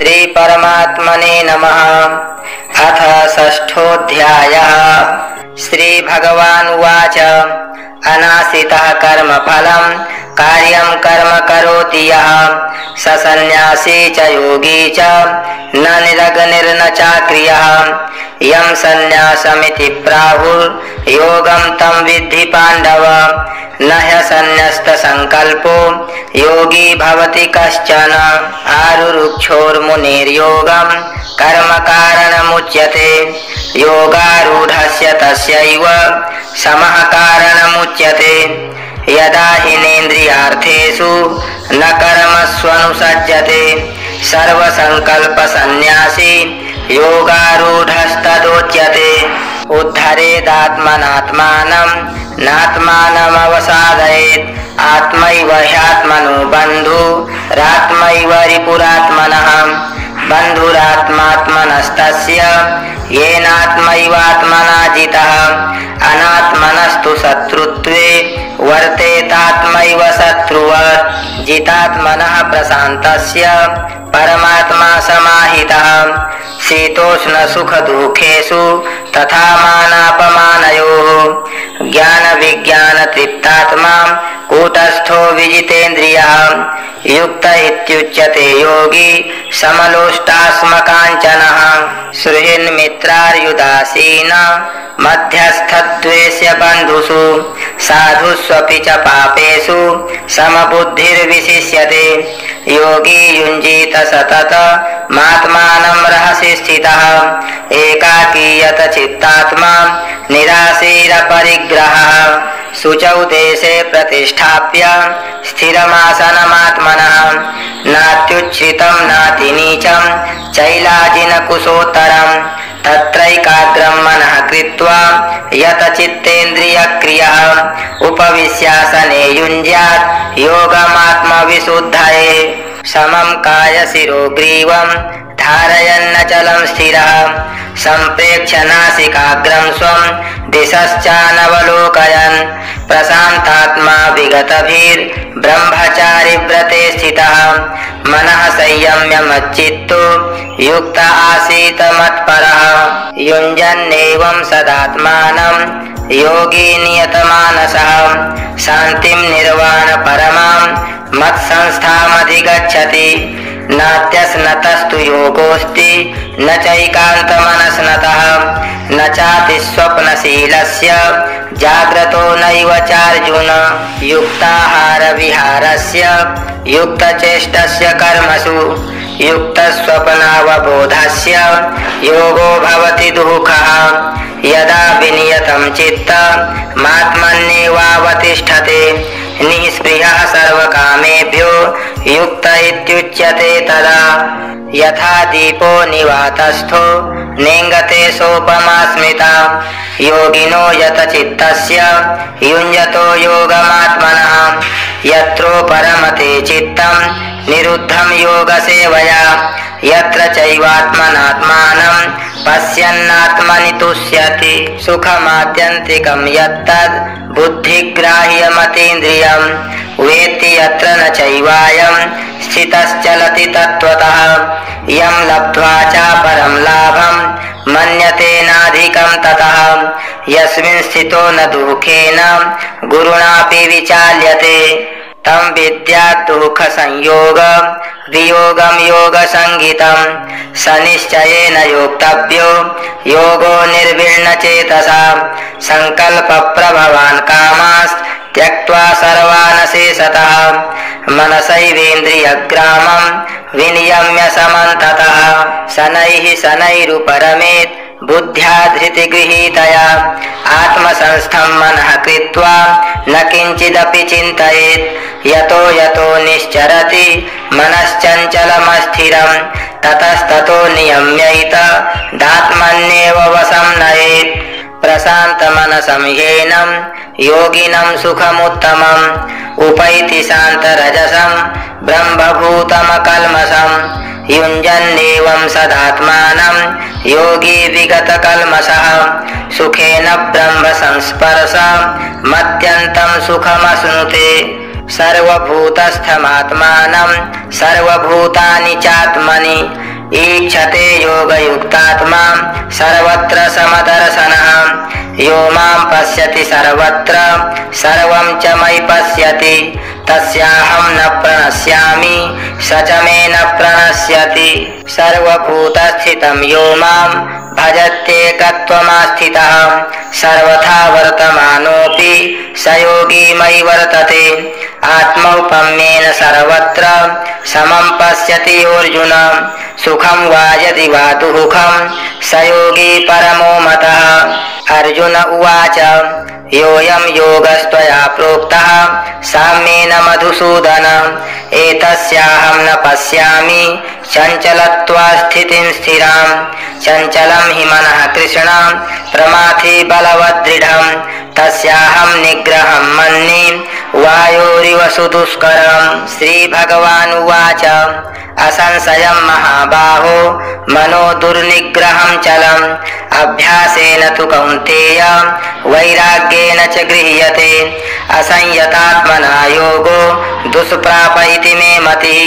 श्री परमात्मने नमः। अथ षष्ठोऽध्यायः। श्री भगवानुवाच अनाश्रितः कर्मफलं कार्यं कर्म करोति यः स सन्न्यासी च योगी च न निरग्निर्न चाक्रियः। यं सन्न्यासमिति प्राहुर्योगं तं विद्धि पाण्डव। न ह्यसन्न्यस्तसंकल्पो योगी भवति कश्चन। आरुरुक्षोर्मुनिर्योगं कर्मकारणमुच्यते योगारूढस्य तस्यैव समः कारणमुच्यते। यदा हिनेन्द्रियार्थेषु न कर्मस्वनुसज्जते सर्वसंकल्पसन्न्यासी योगारूढस्तदोच्यते। उद्धरेदात्मनात्मानं नात्मानमवसादयेत्। आत्मैव ह्यात्मनो बन्धुरात्मैव रिपुरात्मनः। बन्धुरात्मात्मनस्तस्य येनात्मैवात्मना जितः। अनात्मनस्तु शत्रुत्वे वर्तेतात्मैव शत्रुवत्। जितात्मनः प्रशान्तस्य परमात्मा समाहितः। शीतोष्णसुखदुःखेषु तथा मानापमानयोः। ज्ञानविज्ञानतृप्तात्मा कूटस्थो विजितेन्द्रियः। युक्त इत्युच्यते योगी समलोष्टास्मकाञ्चनः। सुहृन्मित्रार्युदासीन मध्यस्थद्वेष्य बन्धुषु। साधुष्वपि च पापेषु समबुद्धिर्विशिष्यते। योगी युञ्जीत सततमात्मानं रहसि स्थितः। एकाकीयत चित्तात्मा निराशीरपरिग्रहः। शुचौ देशे प्रतिष्ठाप्य स्थिरमासनमात्मनः। नात्युच्छ्रितं नातिनीचं चैलाजिनकुशोत्तरं। तत्रैकाग्रं मनः कृत्वा यतचित्तेन्द्रियक्रियः। उपविश्यासने युञ्ज्यात् योगमात्मविशुद्धये। समं कायशिरोग्रीवं धारयन्नचलं स्थिरः। सम्प्रेक्ष्य नासिकाग्रं स्वं दिशश्चानवलोकयन्। प्रशान्तात्मा विगतभिर्ब्रह्मचारिव्रते स्थितः। मनः संयम्य मच्चित्तो युक्त आसीत मत्परः। युञ्जन्नेवं सदात्मानं योगी नियतमानसः। शान्तिं निर्वाणपरमां मत्संस्थामधिगच्छति। नात्यस्नतस्तु योगोऽस्ति न चैकान्तमनस्नतः। न चातिस्वप्नशीलस्य जाग्रतो नैव चार्जुन। युक्ताहारविहारस्य युक्तचेष्टस्य कर्मसु युक्तस्वप्नावबोधस्य योगो भवति दुःखः। यदा विनियतं चित्तमात्मन्येवावतिष्ठते। निःस्पृहः सर्वकामेभ्यो युक्त इत्युच्यते तदा। यथा दीपो निवातस्थो नेङ्गते सोपमा स्मृता। योगिनो यतचित्तस्य युञ्जतो योगमात्मनः। यत्रो परमते चित्तं निरुद्धं योगसेवया। यत्र चैवात्मनात्मानं पश्यन्नात्मनि तुष्यति। सुखमात्यन्तिकं यत्तद् बुद्धिग्राह्यमतीन्द्रियं। वेत्ति यत्र न चैवायं स्थितश्चलति तत्त्वतः। यं लब्ध्वा चापरं लाभं मन्यते नाधिकं ततः। यस्मिन् स्थितो न दुःखेन गुरुणापि विचाल्यते। तं विद्यात् दुःखसंयोगं वियोगं योगसंज्ञितं। स निश्चयेन योक्तव्यो योगो निर्विण्णचेतसा। संकल्पप्रभवान् कामान् त्यक्त्वा सर्वानशेषतः। मनसैवेन्द्रियग्रामं विनियम्य समन्ततः। शनैः शनैरुपरमेत् बुद्ध्या धृतिगृहीतया। आत्मसंस्थं मनः कृत्वा न किञ्चिदपि चिन्तयेत्। यतो यतो निश्चरति मनश्चञ्चलमस्थिरं। ततस्ततो नियम्यैत दात्मन्येव वशं नयेत्। प्रशान्तमनसं ह्येनं योगिनं सुखमुत्तमम्। उपैति शान्तरजसं ब्रह्मभूतमकल्मषम्। युञ्जन्नेवं सदात्मानं योगी विगतकल्मषः। सुखेन ब्रह्मसंस्पर्शमत्यन्तं सुखमश्नुते। सर्वभूतस्थमात्मानं सर्वभूतानि चात्मनि ईक्षते योगयुक्तात्मा सर्वत्र समदर्शनः यो मां पश्यति सर्वत्र सर्वं च मयि पश्यति तस्याहं न प्रणश्यामि स च मे न प्रणश्यति सर्वभूतस्थितं यो मां भजत्येकत्वमास्थितः सर्वथा वर्तमानोऽपि स योगी मयि वर्तते आत्मौपम्येन सर्वत्र समं पश्यति अर्जुन सुखं वा यदि वा दुःखं स योगी परमो मतः अर्जुन उवाच योऽयं योगस्त्वया प्रोक्तः साम्येन मधुसूदन एतस्याहं न पश्यामि चञ्चलत्वास्थितिं स्थिरां चञ्चलं हि मनः कृष्ण प्रमाथि बलवद्दृढं तस्याहं निग्रहं मन्ये वायोरिव सुदुष्करं श्रीभगवानुवाच असंशयं महाबाहो मनो दुर्निग्रहं चलम् अभ्यासेन तु कौन्तेय वैराग्येन च गृह्यते असंयतात्मना योगो दुष्प्राप इति मे मतिः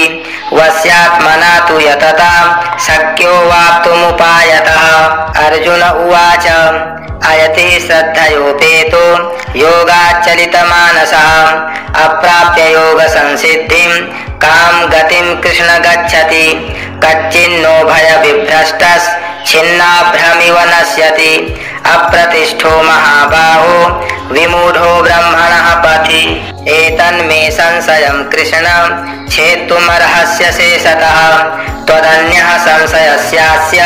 वस्यात्मना तु यतता शक्यो वाप्तुमुपायतः अर्जुन उवाच अयति श्रद्धयोपेतो योगाच्चलितमानसः अप्राप्य योगसंसिद्धिं कां गतिं कृष्ण गच्छति कच्चिन्नो भयविभ्रष्टश्छिन्नाभ्रमिव नश्यति अप्रतिष्ठो महाबाहो विमूढो ब्रह्मणः पथि एतन्मे संशयं कृष्ण छेत्तुमर्हस्य शेषतः त्वदन्यः संशयस्यास्य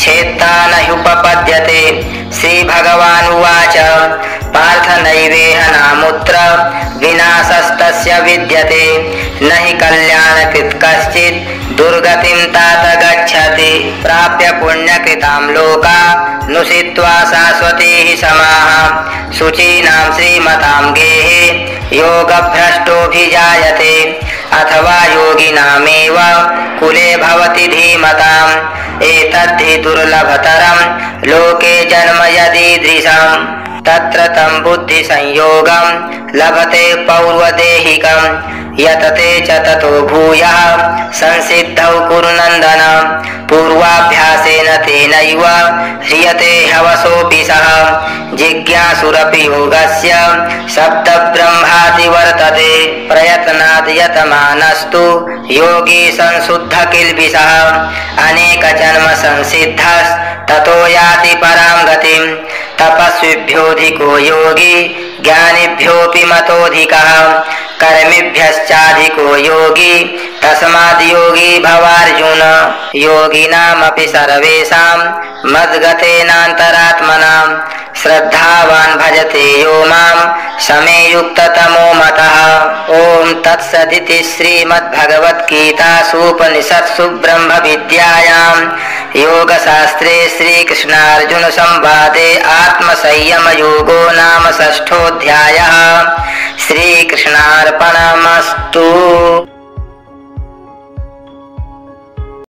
छेत्ता न ह्युपपद्यते श्रीभगवानुवाच पार्थ नैवेह नामुत्र विनाशस्तस्य विद्यते न हि कल्याणकृत् कश्चित् दुर्गतिं तात गच्छति प्राप्य पुण्यकृतां लोका नुषित्वा शाश्वतीः समाः शुचीनां श्रीमतां गेहे योगभ्रष्टोऽभिजायते अथवा योगिनामेव कुले भवति धीमताम् एतद्धि दुर्लभतरं लोके जन्म यदीदृशम् तत्र तं बुद्धिसंयोगं लभते पौर्वदेहिकं यतते च ततो भूयः संसिद्धौ कुरु नन्दन पूर्वाभ्यासेन तेनैव ह्रियते हवसोऽपि सः जिज्ञासुरपि योगस्य शब्दब्रह्मादि वर्तते प्रयत्नाद् यतमानस्तु योगी संशुद्ध किल्बिषः अनेकजन्म संसिद्धस्ततो याति परां गतिं तपस्विभ्योऽधिको योगी ज्ञानिभ्योऽपि मतोऽधिकः कर्मिभ्यश्चाधिको योगी तस्माद् योगी भवार्जुन योगिनामपि सर्वेषां मद्गतेनान्तरात्मना श्रद्धावान् भजते यो मां समे युक्ततमो मतः ॐ तत्सदिति श्रीमद्भगवद्गीतासूपनिषत्सु ब्रह्मविद्यायां योगशास्त्रे श्रीकृष्णार्जुनसंवादे आत्मसंयमयोगो नाम षष्ठोऽध्यायः श्रीकृष्णार्पणमस्तु।